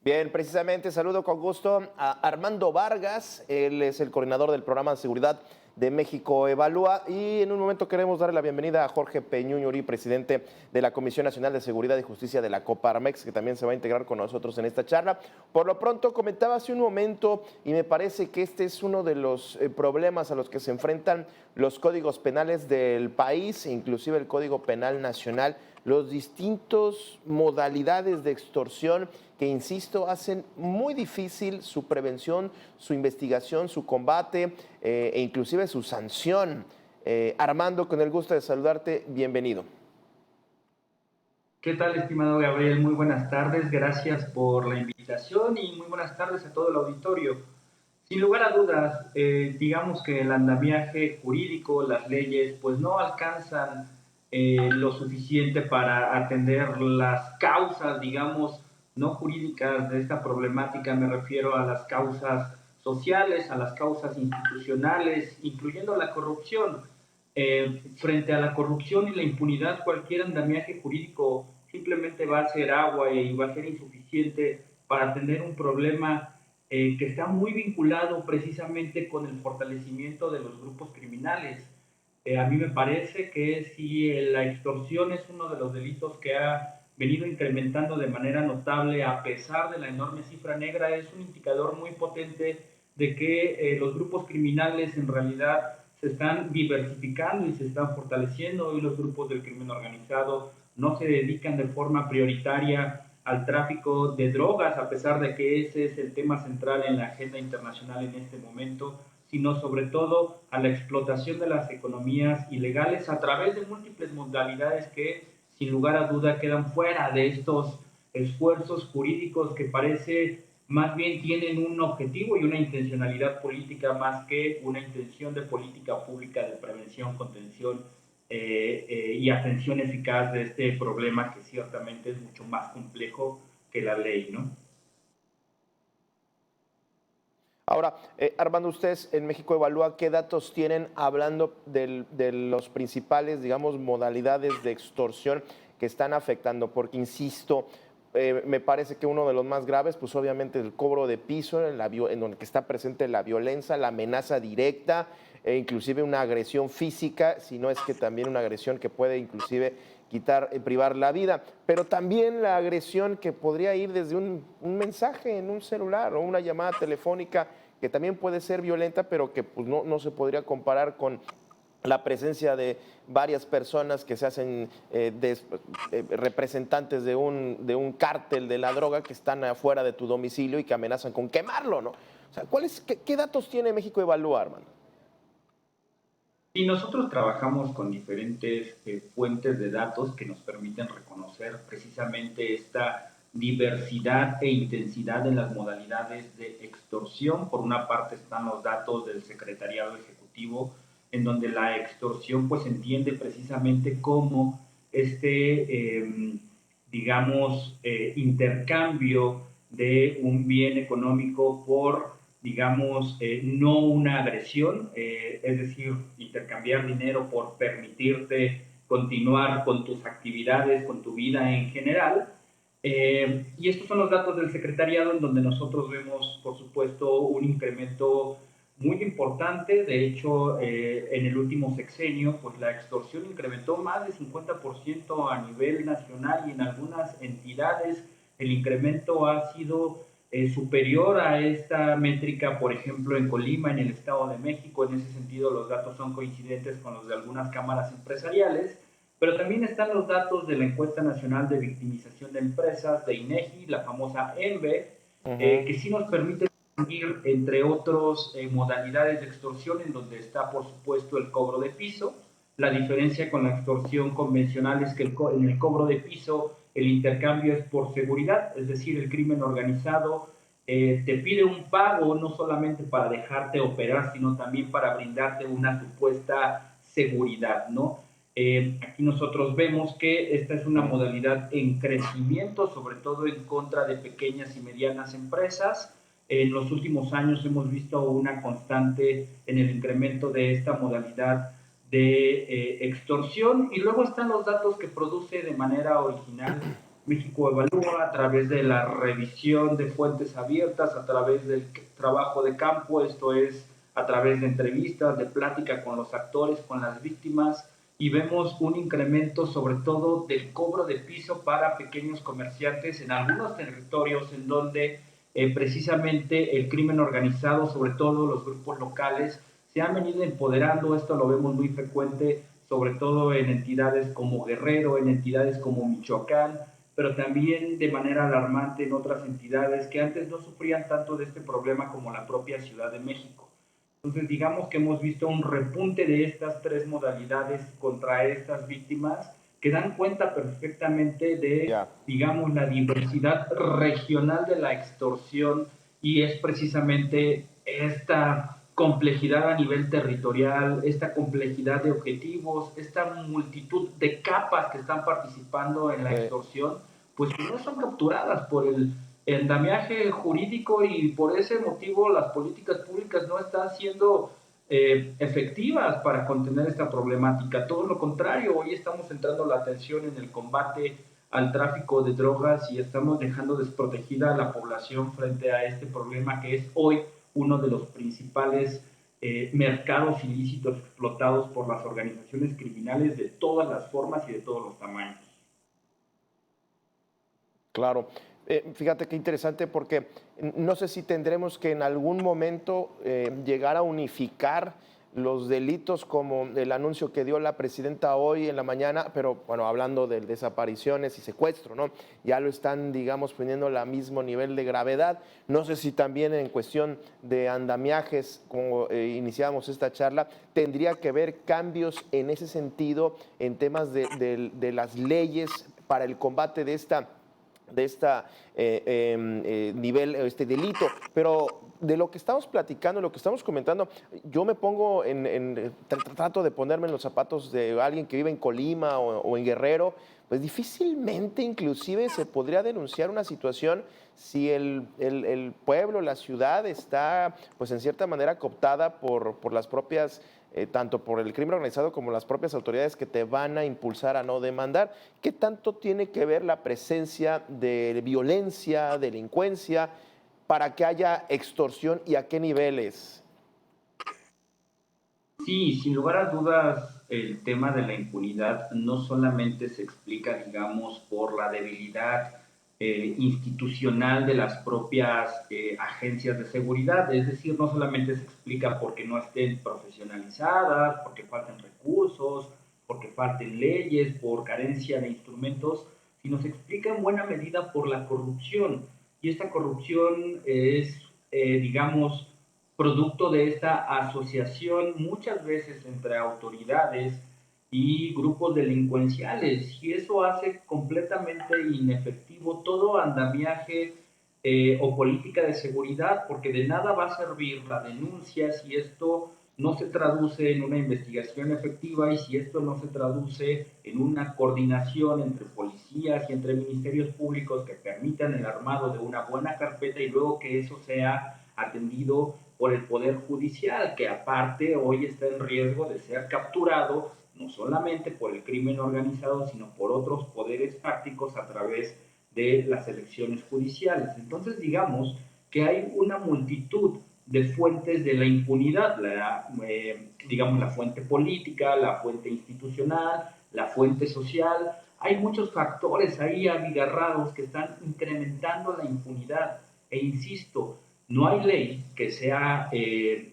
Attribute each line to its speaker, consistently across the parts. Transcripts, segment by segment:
Speaker 1: Bien, precisamente saludo con gusto a Armando Vargas, él es el coordinador del programa de seguridad de México Evalúa y en un momento queremos darle la bienvenida a Jorge Peñuñuri, presidente de la Comisión Nacional de Seguridad y Justicia de la Coparmex, que también se va a integrar con nosotros en esta charla. Por lo pronto comentaba hace un momento y me parece que este es uno de los problemas a los que se enfrentan los códigos penales del país, inclusive el Código Penal Nacional, los distintos modalidades de extorsión que, insisto, hacen muy difícil su prevención, su investigación, su combate e inclusive su sanción. Armando, con el gusto de saludarte, bienvenido.
Speaker 2: ¿Qué tal, estimado Gabriel? Muy buenas tardes, gracias por la invitación y muy buenas tardes a todo el auditorio. Sin lugar a dudas, digamos que el andamiaje jurídico, las leyes, pues no alcanzan lo suficiente para atender las causas, digamos, no jurídicas de esta problemática. Me refiero a las causas sociales, a las causas institucionales, incluyendo la corrupción. Frente a la corrupción y la impunidad, cualquier andamiaje jurídico simplemente va a ser agua y va a ser insuficiente para atender un problema que está muy vinculado precisamente con el fortalecimiento de los grupos criminales. A mí me parece que si la extorsión es uno de los delitos que ha venido incrementando de manera notable a pesar de la enorme cifra negra, es un indicador muy potente de que los grupos criminales en realidad se están diversificando y se están fortaleciendo. Hoy los grupos del crimen organizado no se dedican de forma prioritaria al tráfico de drogas, a pesar de que ese es el tema central en la agenda internacional en este momento, sino sobre todo a la explotación de las economías ilegales a través de múltiples modalidades que, sin lugar a duda, quedan fuera de estos esfuerzos jurídicos que parece más bien tienen un objetivo y una intencionalidad política más que una intención de política pública de prevención, contención y atención eficaz de este problema que ciertamente es mucho más complejo que la ley, ¿no?
Speaker 1: Ahora, Armando, ustedes en México Evalúa, ¿qué datos tienen hablando de los principales, digamos, modalidades de extorsión que están afectando? Porque, insisto, me parece que uno de los más graves, pues obviamente el cobro de piso, en donde está presente la violencia, la amenaza directa, e inclusive una agresión física, si no es que también una agresión que puede inclusive quitar, privar la vida, pero también la agresión que podría ir desde un mensaje en un celular o una llamada telefónica que también puede ser violenta, pero que pues, no se podría comparar con la presencia de varias personas que se hacen representantes de un cártel de la droga que están afuera de tu domicilio y que amenazan con quemarlo, ¿no? O sea, ¿qué datos tiene México Evalúa, hermano?
Speaker 2: Y nosotros trabajamos con diferentes fuentes de datos que nos permiten reconocer precisamente esta diversidad e intensidad en las modalidades de extorsión. Por una parte están los datos del Secretariado Ejecutivo, en donde la extorsión pues entiende precisamente cómo digamos, intercambio de un bien económico por digamos, no una agresión, es decir, intercambiar dinero por permitirte continuar con tus actividades, con tu vida en general. Y estos son los datos del secretariado en donde nosotros vemos, por supuesto, un incremento muy importante. De hecho, en el último sexenio, pues la extorsión incrementó más de 50% a nivel nacional y en algunas entidades el incremento ha sido superior a esta métrica, por ejemplo, en Colima, en el Estado de México. En ese sentido, los datos son coincidentes con los de algunas cámaras empresariales, pero también están los datos de la Encuesta Nacional de Victimización de Empresas, de INEGI, la famosa ENVE,
Speaker 1: Uh -huh.
Speaker 2: que sí nos permite distinguir entre otras modalidades de extorsión, en donde está, por supuesto, el cobro de piso. La diferencia con la extorsión convencional es que en el cobro de piso el intercambio es por seguridad, es decir, el crimen organizado te pide un pago no solamente para dejarte operar, sino también para brindarte una supuesta seguridad, ¿no? Aquí nosotros vemos que esta es una modalidad en crecimiento, sobre todo en contra de pequeñas y medianas empresas. En los últimos años hemos visto una constante en el incremento de esta modalidad de extorsión y luego están los datos que produce de manera original México Evalúa, a través de la revisión de fuentes abiertas, a través del trabajo de campo, esto es, a través de entrevistas, de plática con los actores, con las víctimas, y vemos un incremento sobre todo del cobro de piso para pequeños comerciantes en algunos territorios en donde precisamente el crimen organizado, sobre todo los grupos locales, se han venido empoderando. Esto lo vemos muy frecuente, sobre todo en entidades como Guerrero, en entidades como Michoacán, pero también de manera alarmante en otras entidades que antes no sufrían tanto de este problema como la propia Ciudad de México. Entonces, digamos que hemos visto un repunte de estas tres modalidades contra estas víctimas que dan cuenta perfectamente de,
Speaker 1: Ya.
Speaker 2: digamos, la diversidad regional de la extorsión, y es precisamente esta complejidad a nivel territorial, esta complejidad de objetivos, esta multitud de capas que están participando en la extorsión, pues no son capturadas por el andamiaje jurídico, y por ese motivo las políticas públicas no están siendo efectivas para contener esta problemática. Todo lo contrario, hoy estamos centrando la atención en el combate al tráfico de drogas y estamos dejando desprotegida a la población frente a este problema que es hoy uno de los principales mercados ilícitos explotados por las organizaciones criminales de todas las formas y de todos los tamaños.
Speaker 1: Claro. Fíjate qué interesante porque no sé si tendremos que en algún momento llegar a unificar los delitos como el anuncio que dio la presidenta hoy en la mañana, pero bueno, hablando de desapariciones y secuestro, ¿no? Ya lo están, digamos, poniendo al mismo nivel de gravedad. No sé si también en cuestión de andamiajes, como iniciamos esta charla, tendría que haber cambios en ese sentido en temas de las leyes para el combate de esta nivel, este delito. Pero de lo que estamos platicando, lo que estamos comentando, yo me pongo trato de ponerme en los zapatos de alguien que vive en Colima o en Guerrero, pues difícilmente inclusive se podría denunciar una situación si el pueblo, la ciudad está pues en cierta manera cooptada por las propias tanto por el crimen organizado como las propias autoridades que te van a impulsar a no demandar. ¿Qué tanto tiene que ver la presencia de violencia, delincuencia, para que haya extorsión y a qué niveles?
Speaker 2: Sí, sin lugar a dudas, el tema de la impunidad no solamente se explica, digamos, por la debilidad institucional de las propias agencias de seguridad, es decir, no solamente se explica porque no estén profesionalizadas, porque falten recursos, porque falten leyes, por carencia de instrumentos, sino se explica en buena medida por la corrupción. Y esta corrupción es, digamos, producto de esta asociación muchas veces entre autoridades y grupos delincuenciales, y eso hace completamente inefectivo todo andamiaje o política de seguridad, porque de nada va a servir la denuncia si esto no se traduce en una investigación efectiva, y si esto no se traduce en una coordinación entre policías y entre ministerios públicos que permitan el armado de una buena carpeta y luego que eso sea atendido por el Poder Judicial, que aparte hoy está en riesgo de ser capturado no solamente por el crimen organizado, sino por otros poderes fácticos a través de las elecciones judiciales. Entonces, digamos que hay una multitud de fuentes de la impunidad, digamos la fuente política, la fuente institucional, la fuente social. Hay muchos factores ahí abigarrados que están incrementando la impunidad. E insisto, no hay ley que sea,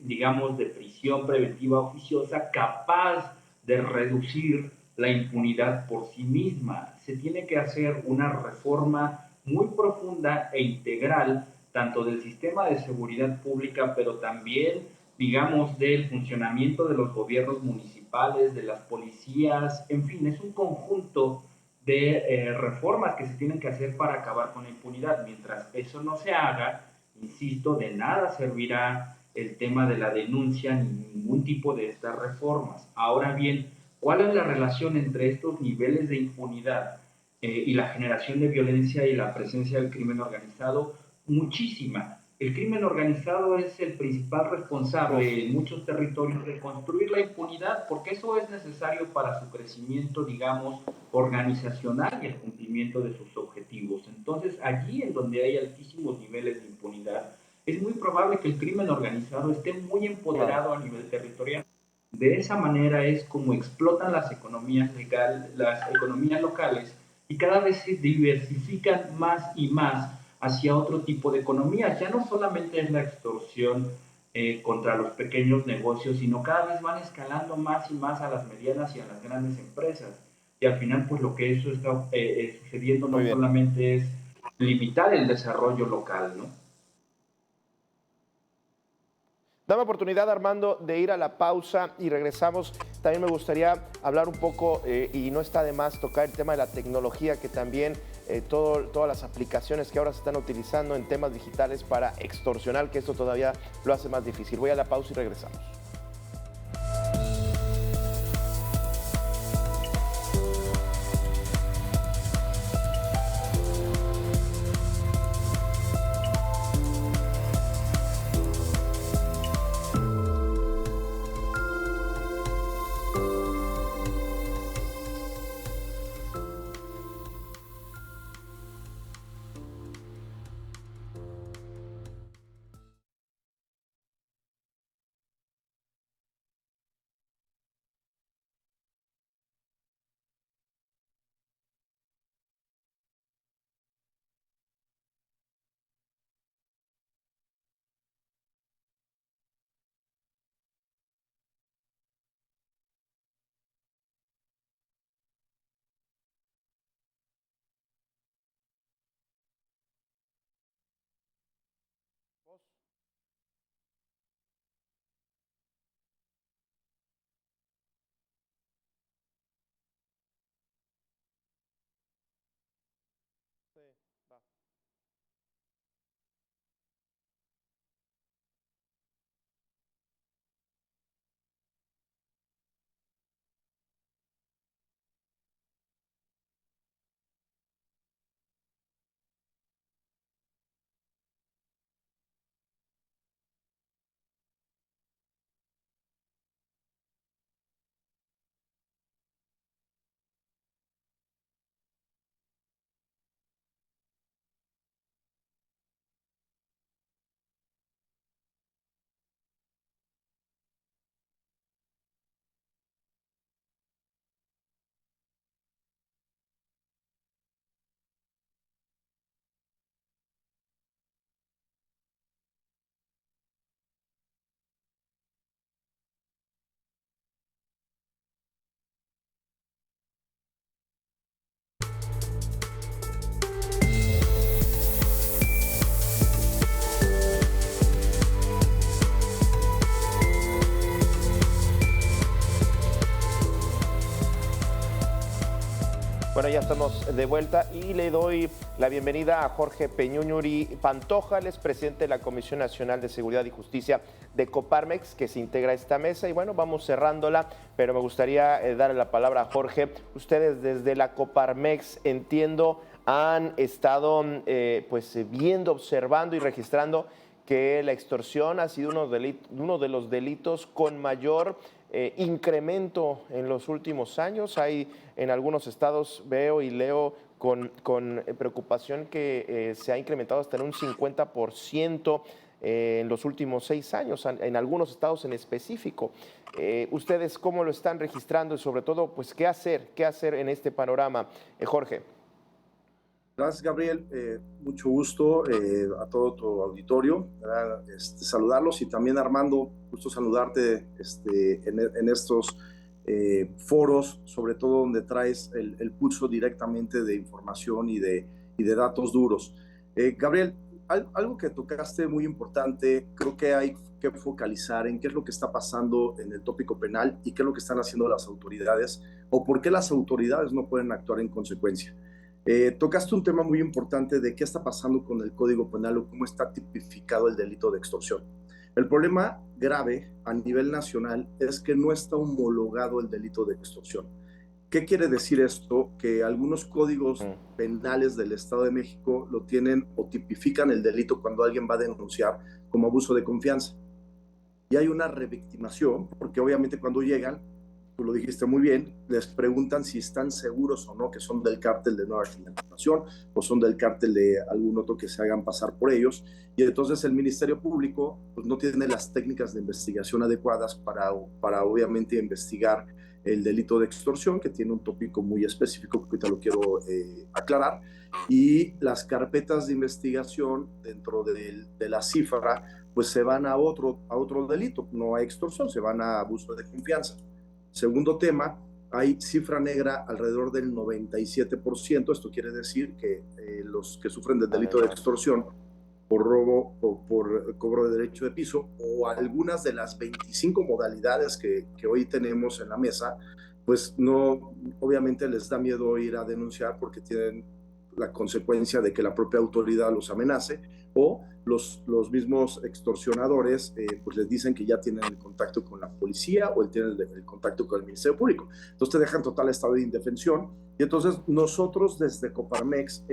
Speaker 2: digamos, de prisión preventiva oficiosa capaz de reducir la impunidad por sí misma. Se tiene que hacer una reforma muy profunda e integral, tanto del sistema de seguridad pública, pero también, digamos, del funcionamiento de los gobiernos municipales, de las policías, en fin, es un conjunto de reformas que se tienen que hacer para acabar con la impunidad. Mientras eso no se haga, insisto, de nada servirá el tema de la denuncia ni ningún tipo de estas reformas. Ahora bien, ¿cuál es la relación entre estos niveles de impunidad y la generación de violencia y la presencia del crimen organizado? Muchísima. El crimen organizado es el principal
Speaker 1: Uf,
Speaker 2: responsable en muchos territorios de construir la impunidad, porque eso es necesario para su crecimiento, digamos, organizacional y el cumplimiento de sus objetivos. Entonces, allí en donde hay altísimos niveles de impunidad, es muy probable que el crimen organizado esté muy
Speaker 1: claro.
Speaker 2: empoderado a nivel territorial. De esa manera es como explotan las economías locales y cada vez se diversifican más y más hacia otro tipo de economías. Ya no solamente es la extorsión contra los pequeños negocios, sino cada vez van escalando más y más a las medianas y a las grandes empresas. Y al final, pues lo que eso está sucediendo
Speaker 1: Muy
Speaker 2: no
Speaker 1: bien.
Speaker 2: solamente es limitar el desarrollo local, ¿no?
Speaker 1: Dame oportunidad, Armando, de ir a la pausa y regresamos. También me gustaría hablar un poco, y no está de más tocar el tema de la tecnología, que también todas las aplicaciones que ahora se están utilizando en temas digitales para extorsionar, que esto todavía lo hace más difícil. Voy a la pausa y regresamos. Sí, va. Bueno, ya estamos de vuelta y le doy la bienvenida a Jorge Peñuñuri Pantoja, él es presidente de la Comisión Nacional de Seguridad y Justicia de Coparmex, que se integra a esta mesa. Y bueno, vamos cerrándola, pero me gustaría darle la palabra a Jorge. Ustedes desde la Coparmex, entiendo, han estado pues viendo, observando y registrando que la extorsión ha sido uno de los delitos con mayor incremento en los últimos años. Hay en algunos estados, veo y leo con preocupación, que se ha incrementado hasta en un 50% en los últimos 6 años, en algunos estados en específico. ¿Ustedes cómo lo están registrando y sobre todo, pues, qué hacer en este panorama? Jorge.
Speaker 3: Gracias, Gabriel. Mucho gusto a todo tu auditorio. Saludarlos y también, Armando, gusto saludarte en estos foros, sobre todo donde traes el pulso directamente de información y de datos duros. Gabriel, algo que tocaste muy importante, creo que hay que focalizar en qué es lo que está pasando en el tópico penal y qué es lo que están haciendo las autoridades o por qué las autoridades no pueden actuar en consecuencia. Tocaste un tema muy importante de qué está pasando con el Código Penal o cómo está tipificado el delito de extorsión. El problema grave a nivel nacional es que no está homologado el delito de extorsión. ¿Qué quiere decir esto? Que algunos códigos penales del Estado de México lo tienen o tipifican el delito cuando alguien va a denunciar como abuso de confianza. Y hay una revictimación, porque obviamente cuando llegan, tú lo dijiste muy bien, les preguntan si están seguros o no que son del cártel de Nueva Generación o son del cártel de algún otro que se hagan pasar por ellos. Y entonces el Ministerio Público pues, no tiene las técnicas de investigación adecuadas para obviamente investigar el delito de extorsión, que tiene un tópico muy específico que ahorita lo quiero aclarar, y las carpetas de investigación dentro de la cifra pues se van a otro delito, no a extorsión, se van a abuso de confianza. Segundo tema, hay cifra negra alrededor del 97%, esto quiere decir que los que sufren del delito de extorsión por robo o por cobro de derecho de piso o algunas de las 25 modalidades que hoy tenemos en la mesa, pues no, obviamente les da miedo ir a denunciar porque tienen la consecuencia de que la propia autoridad los amenace o los mismos extorsionadores pues les dicen que ya tienen el contacto con la policía o tienen el contacto con el Ministerio Público. Entonces te dejan total estado de indefensión y entonces nosotros desde Coparmex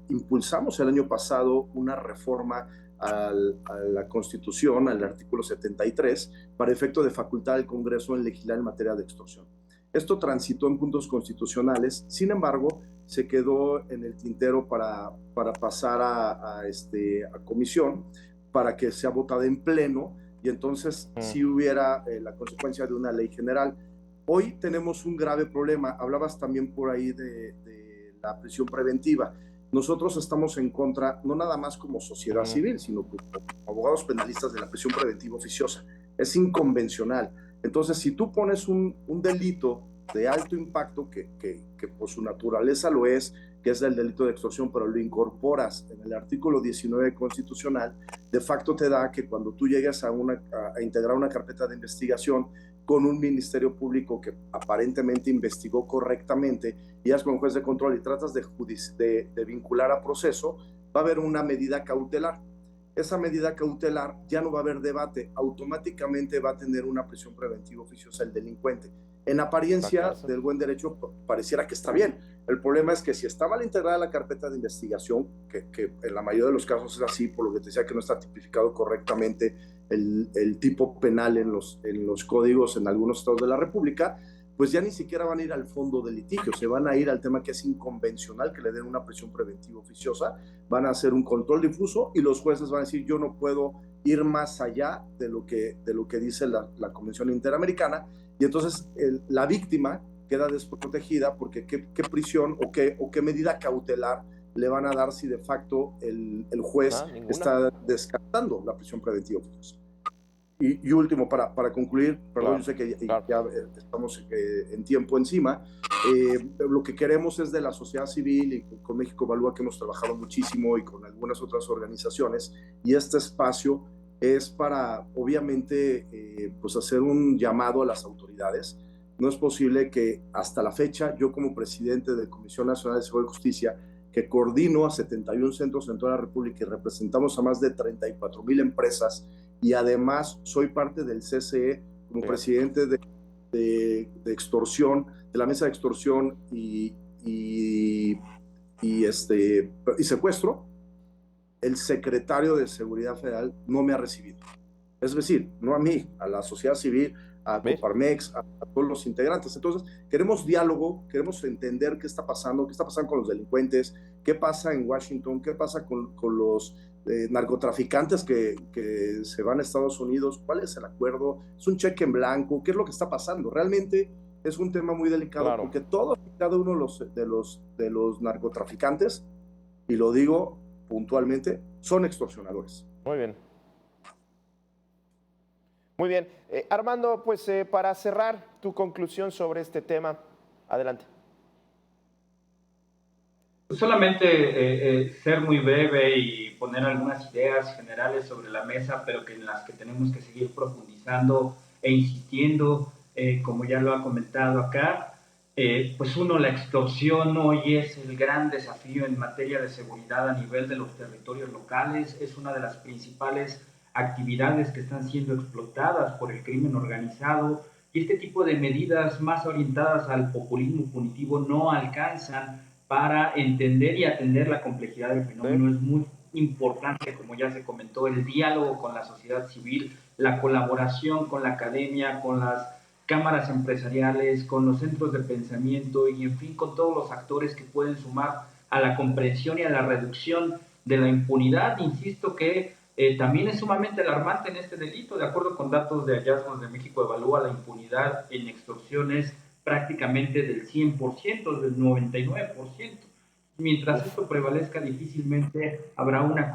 Speaker 3: impulsamos el año pasado una reforma a la Constitución, al artículo 73, para efecto de facultar al Congreso en legislar en materia de extorsión. Esto transitó en puntos constitucionales, sin embargo, se quedó en el tintero para pasar a comisión, para que sea votada en pleno y entonces sí hubiera la consecuencia de una ley general. Hoy tenemos un grave problema. Hablabas también por ahí de la prisión preventiva. Nosotros estamos en contra, no nada más como sociedad civil, sino como abogados penalistas de la prisión preventiva oficiosa. Es inconvencional. Entonces, si tú pones un delito de alto impacto, que por su naturaleza lo es, que es el delito de extorsión, pero lo incorporas en el artículo 19 constitucional, de facto te da que cuando tú llegues a integrar una carpeta de investigación con un ministerio público que aparentemente investigó correctamente y es con juez de control y tratas de vincular a proceso, va a haber una medida cautelar. Esa medida cautelar ya no va a haber debate, automáticamente va a tener una prisión preventiva oficiosa el delincuente. En apariencia del buen derecho pareciera que está bien. El problema es que si está mal integrada la carpeta de investigación, que en la mayoría de los casos es así, por lo que te decía que no está tipificado correctamente el tipo penal en los códigos en algunos estados de la República, pues ya ni siquiera van a ir al fondo del litigio, se van a ir al tema que es inconvencional, que le den una prisión preventiva oficiosa, van a hacer un control difuso y los jueces van a decir yo no puedo ir más allá de lo que dice la Convención Interamericana y entonces la víctima queda desprotegida porque qué prisión o qué medida cautelar le van a dar si de facto el juez está descartando la prisión preventiva oficiosa. Y último, para concluir, perdón, yo sé que ya estamos en tiempo encima, lo que queremos es de la sociedad civil y con México Evalúa, que hemos trabajado muchísimo y con algunas otras organizaciones, y este espacio es para, obviamente, pues hacer un llamado a las autoridades. No es posible que hasta la fecha, yo como presidente de Comisión Nacional de Seguridad y Justicia, que coordino a 71 centros en toda la República y representamos a más de 34,000 empresas, y además soy parte del CCE como presidente de extorsión, de la mesa de extorsión y secuestro, el secretario de Seguridad Federal no me ha recibido. Es decir, no a mí, a la sociedad civil, a Coparmex, a todos los integrantes. Entonces, queremos diálogo, queremos entender qué está pasando con los delincuentes, qué pasa en Washington, qué pasa con los narcotraficantes que se van a Estados Unidos, cuál es el acuerdo, es un cheque en blanco, qué es lo que está pasando. Realmente es un tema muy delicado porque todos y cada uno de los narcotraficantes, y lo digo puntualmente, son extorsionadores.
Speaker 1: Muy bien. Muy bien. Armando, pues para cerrar tu conclusión sobre este tema, adelante.
Speaker 2: Solamente ser muy breve y poner algunas ideas generales sobre la mesa, pero que en las que tenemos que seguir profundizando e insistiendo, como ya lo ha comentado acá. Pues uno, la extorsión hoy es el gran desafío en materia de seguridad a nivel de los territorios locales, es una de las principales actividades que están siendo explotadas por el crimen organizado, y este tipo de medidas más orientadas al populismo punitivo no alcanzan para entender y atender la complejidad del fenómeno.
Speaker 1: Sí.
Speaker 2: Es muy importante, como ya se comentó, el diálogo con la sociedad civil, la colaboración con la academia, con las cámaras empresariales, con los centros de pensamiento y, en fin, con todos los actores que pueden sumar a la comprensión y a la reducción de la impunidad. Insisto que también es sumamente alarmante en este delito. De acuerdo con datos de hallazgos de México Evalúa, la impunidad en extorsiones prácticamente del 100%, del 99%. Mientras esto prevalezca, difícilmente habrá una